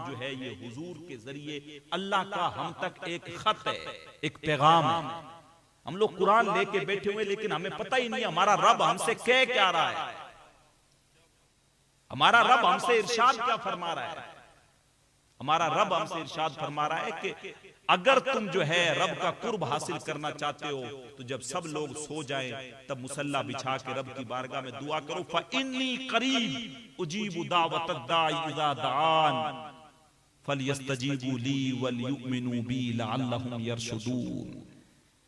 जो है ये हुजूर के जरिए अल्लाह का हम तक एक खत है, एक पैगाम है। हम लोग कुरान लेके बैठे हुए लेकिन हमें पता ही नहीं हमारा रब हमसे कह क्या रहा है, हमारा रब हमसे इरशाद क्या फरमा रहा है। हमारा रब हमसे इरशाद फरमा रहा है कि अगर तुम जो है रब का कुर्ब हासिल करना चाहते हो तो जब सब लोग सो जाएं तब मुसल्ला बिछा के रब की बारगाह में दुआ करो, फ़इन्नी क़रीब उजीबु दावतद दाई इज़ा दआन फलयस्तजीबू ली वलयुमिनू बी लअल्लहुम यरशुदून।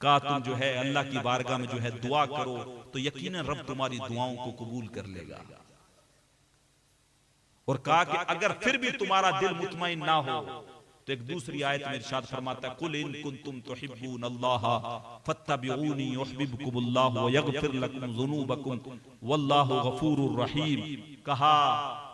कहा तुम जो है अल्लाह की बारगाह में जो है दुआ करो तो यकीनन रब तुम्हारी दुआओं को कबूल कर लेगा। और कहा कि अगर फिर भी तुम्हारा दिल मुतमईन ना हो तो एक दूसरी आयत में इरशाद फरमाता है, कुल इन कुंतुम तुहिब्बून अल्लाह फत्तबिऊनी युहिब्बुकुमुल्लाह व यगफिर लकुम ज़ुनूबकुम वल्लाहु गफूरुर रहीम। कहा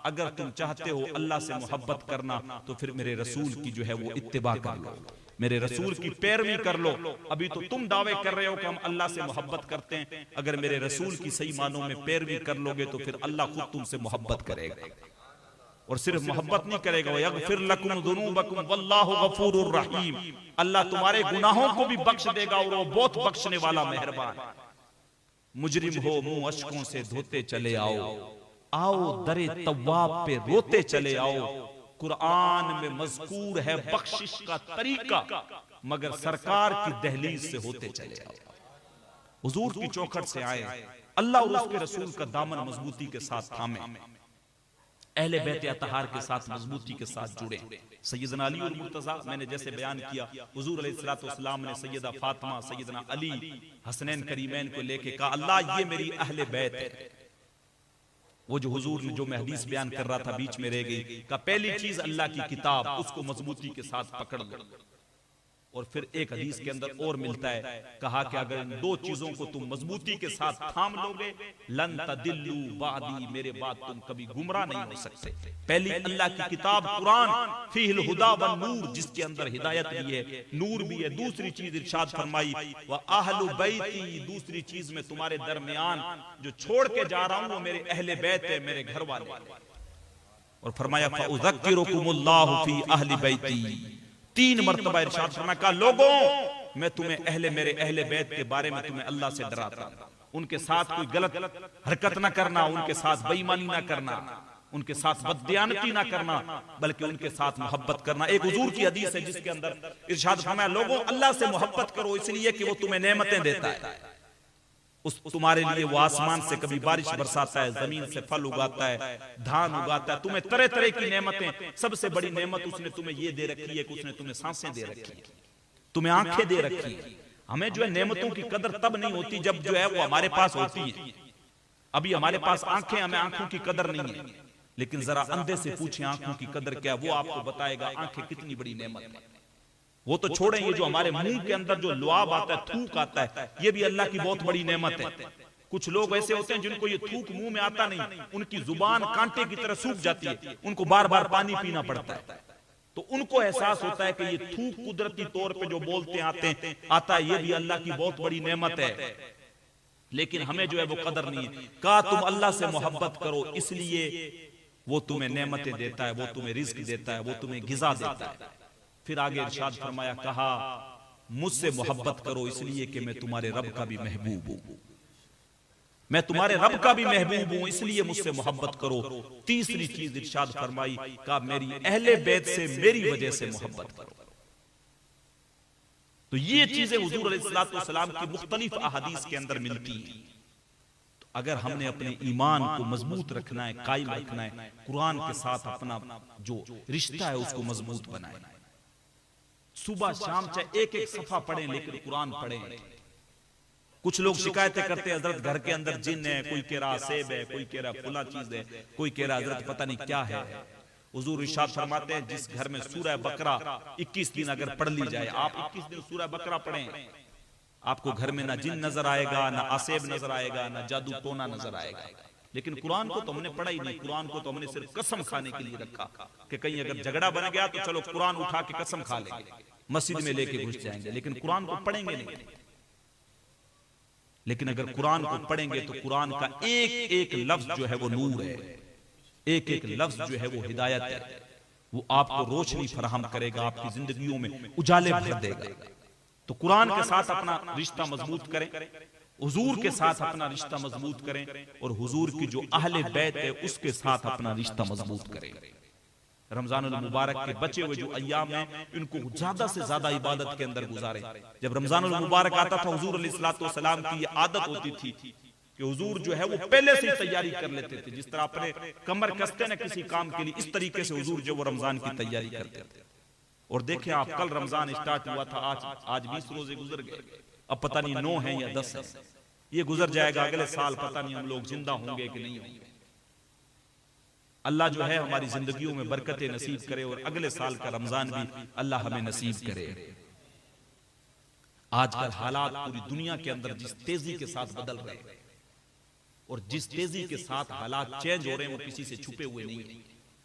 अगर तुम चाहते हो अल्लाह से मोहब्बत करना तो फिर मेरे रसूल की जो है वो इत्तिबा कर लो, मेरे रसूल की पैरवी कर लो। अभी तो तुम दावे कर रहे हो कि हम अल्लाह से मोहब्बत करते हैं, अगर मेरे रसूल की सही मानों में पैरवी कर लोगे तो फिर अल्लाह खुद तुमसे मोहब्बत करेगा। और सिर्फ मोहब्बत नहीं करेगा, यगफिर लकुम ज़ुनूबकुम वल्लाहु गफूरुर रहीम, अल्लाह तुम्हारे गुनाहों को भी बख्श देगा और वो बहुत बख्शने वाला मेहरबान। मुजरिम हो मुंह अश्कों से धोते चले आओ, आओ दरे तव्वाब पे रोते चले आओ। कुरान में मज़कूर है बख्शिश का तरीका, मगर सरकार की दहलीज से होते चले आओ। हुजूर की चौखट से आए, अल्लाह और उसके रसूल का दामन मजबूती के साथ थामे, अहले बैत अतहार के साथ मजबूती के साथ जुड़े। सैयदना अली और मुर्तजा, मैंने जैसे बयान किया, हुजूर अलैहिस्सलातु वस्सलाम ने सैयदा फातिमा, सैयदना अली, हसनैन करीमैन को लेके कहा अल्लाह ये मेरी अहले बैत है। वो जो हुजूर ने जो मैं हदीस बयान कर रहा था बीच में रह गई, का पहली चीज अल्लाह की किताब, उसको मजबूती के साथ पकड़ लो। और फिर एक हदीस के अंदर और मिलता है, कहा कि अगर इन दो चीजों को तुम मजबूती के साथ थाम लोगे लन तदिल्लू बादी, मेरे बाद तुम कभी गुमराह नहीं हो सकते। पहली अल्लाह की किताब कुरान, फीहिल हुदा वन नूर, जिसके अंदर हिदायत भी है, नूर भी है। दूसरी चीज इरशाद फरमाई व अहलु बैती, दूसरी चीज में तुम्हारे दरमियान जो छोड़ के जा रहा हूं वो मेरे अहले बैत है, मेरे घर वाले। और फरमाया फउज़क्किरुकुमुल्लाहु फी अहली बैती, 3 मरतबा इरशाद फरमाया, कहा लोगों मैं तुम्हें मेरे अहले बैत के बारे में तुम्हें अल्लाह से डराता हूं, उनके साथ कोई गलत हरकत ना करना, उनके साथ बेईमानी ना करना, उनके साथ बददियानती ना करना, बल्कि उनके साथ मोहब्बत करना। एक हुजूर की हदीस है जिसके अंदर इरशाद फरमाया लोगों अल्लाह से मोहब्बत करो इसलिए कि वो तुम्हें नेमतें देता है, उस तुम्हारे लिए वो आसमान से कभी बारिश बरसाता है, जमीन से फल उगाता है, धान उगाता है, तुम्हें तरह तरह की नेमतें। सबसे बड़ी नेमत उसने तुम्हें ये दे रखी है कि उसने तुम्हें सांसें दे रखी है, तुम्हें आंखें दे रखी है। हमें जो है नेमतों की कदर तब नहीं होती जब जो है वो हमारे पास होती है। अभी हमारे पास आंखें, हमें आंखों की कदर नहीं है, लेकिन जरा अंधे से पूछे आंखों की कदर क्या, वो आपको बताएगा आंखें कितनी बड़ी नेमत है। वो तो छोड़ें, ये जो हमारे मुंह के अंदर जो लुआब आता है, थूक आता है, ये भी अल्लाह की बहुत बड़ी नेमत है। कुछ लोग ऐसे होते हैं जिनको ये थूक मुंह में आता नहीं, उनकी जुबान कांटे की तरह सूख जाती है, उनको बार बार पानी पीना पड़ता है, तो उनको एहसास होता है कि ये थूक कुदरती तौर पे जो बोलते आता है, ये भी अल्लाह की बहुत बड़ी नेमत है। लेकिन हमें जो है वो कदर नहीं है। कहा तुम अल्लाह से मोहब्बत करो इसलिए वो तुम्हें नेमतें देता है, वो तुम्हें रिज्क देता है, वो तुम्हें गिजा देता है। फिर आगे इरशाद फरमाया, कहा मुझसे मोहब्बत करो इसलिए कि मैं तुम्हारे रब का भी महबूब हूं, मैं तुम्हारे रब का भी महबूब हूं, इसलिए मुझसे मोहब्बत करो। तीसरी चीज इरशाद फरमाई, कहा मेरी अहले बैत से मेरी वजह से मोहब्बत करो। तो ये चीजें हुजूर अलैहिस्सलातु वस्सलाम की मुख्तलिफ अहादीस के अंदर मिलती हैं। तो अगर हमने अपने ईमान को मजबूत रखना है, कायम रखना है, कुरान के साथ अपना जो रिश्ता है उसको मजबूत बनाए। सुबह शाम चाहे एक एक सफा पढ़ें लेकिन कुरान पढ़ें। कुछ लोग शिकायतें करते हैं हजरत घर के अंदर जिन है, कोई कह रहा सेब है, कोई कह रहा फुला चीज है, कोई कह रहा हजरत पता नहीं क्या है। हुजूर इरशाद फरमाते हैं जिस घर में सूरह बकरा 21 दिन अगर पढ़ ली जाए, आप 21 दिन सूरह बकरा पढ़ें, आपको घर में ना जिन नजर आएगा, ना आसेब नजर आएगा, ना जादू टोना नजर आएगा। लेकिन कुरान को तो हमने पढ़ा ही नहीं, कुरान को तो हमने सिर्फ कसम खाने के लिए रखा कि कहीं अगर झगड़ा बन गया तो चलो कुरान उठा के कसम खा लेंगे, मस्जिद में लेके घुस जाएंगे, लेकिन कुरान को पढ़ेंगे नहीं। लेकिन अगर कुरान को पढ़ेंगे तो कुरान का एक एक लफ्ज जो है वो नूर है, एक एक लफ्ज जो है वो हिदायत है, वो आपको रोशनी फराहम करेगा, आपकी जिंदगियों में उजाले भर देगा। तो कुरान के साथ अपना रिश्ता मजबूत करें, हुजूर के साथ अपना रिश्ता मजबूत करें, और हुजूर की जो अहले बैत है उसके साथ अपना रिश्ता मजबूत करें। रमजानुल मुबारक के बचे हुए जो अय्याम हैं इनको ज्यादा से ज्यादा इबादत के अंदर गुजारें। जब रमजानुल मुबारक आता था, हुजूर अलैहिस्सलातु वस्सलाम की ये आदत होती थी कि हुजूर जो है वो पहले से ही तैयारी कर लेते थे। जिस तरह अपने कमर कसते ना किसी काम के लिए, इस तरीके से हुजूर जो वो रमजान की तैयारी करते थे। और देखें आप, कल रमजान स्टार्ट हुआ था, आज 20 रोजे गुजर गए, अब पता नहीं 9 है या 10 है। ये गुजर जाएगा, अगले साल पता नहीं हम लोग जिंदा होंगे कि नहीं होंगे। अल्लाह जो है हमारी जिंदगियों में बरकतें नसीब करे, और अगले साल का रमजान भी अल्लाह हमें नसीब करे। आजकल हालात पूरी दुनिया के अंदर जिस तेजी के साथ बदल रहे हैं, और जिस तेजी के साथ हालात चेंज हो रहे हैं, वो किसी से छुपे हुए नहीं है।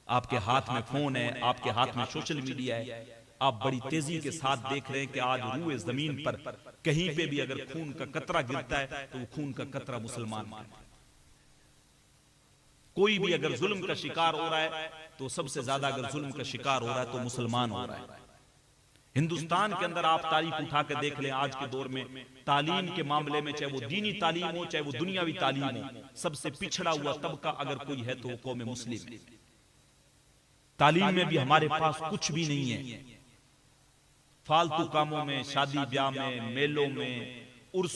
आपके हाथ में फोन है, आपके हाथ में सोशल मीडिया है, आप बड़ी तेजी के साथ देख रहे हैं कि आज रूए जमीन पर कहीं पे भी अगर खून का कतरा गिरता है तो वो खून का कतरा मुसलमान का है। कोई भी अगर जुल्म का शिकार हो रहा है तो सबसे ज्यादा अगर जुल्म का शिकार हो रहा है तो मुसलमान हो रहा है। हिंदुस्तान के अंदर आप तारीख उठा के देख लें, आज के दौर में तालीम के मामले में, चाहे वो दीनी तालीम हो चाहे वो दुनियावी तालीम हो, सबसे पिछड़ा हुआ तबका अगर कोई है तो वो कौम मुस्लिम है। तालीम में भी हमारे पास कुछ भी नहीं है। फालतू कामों में, शादी ब्याह में, मेलों में,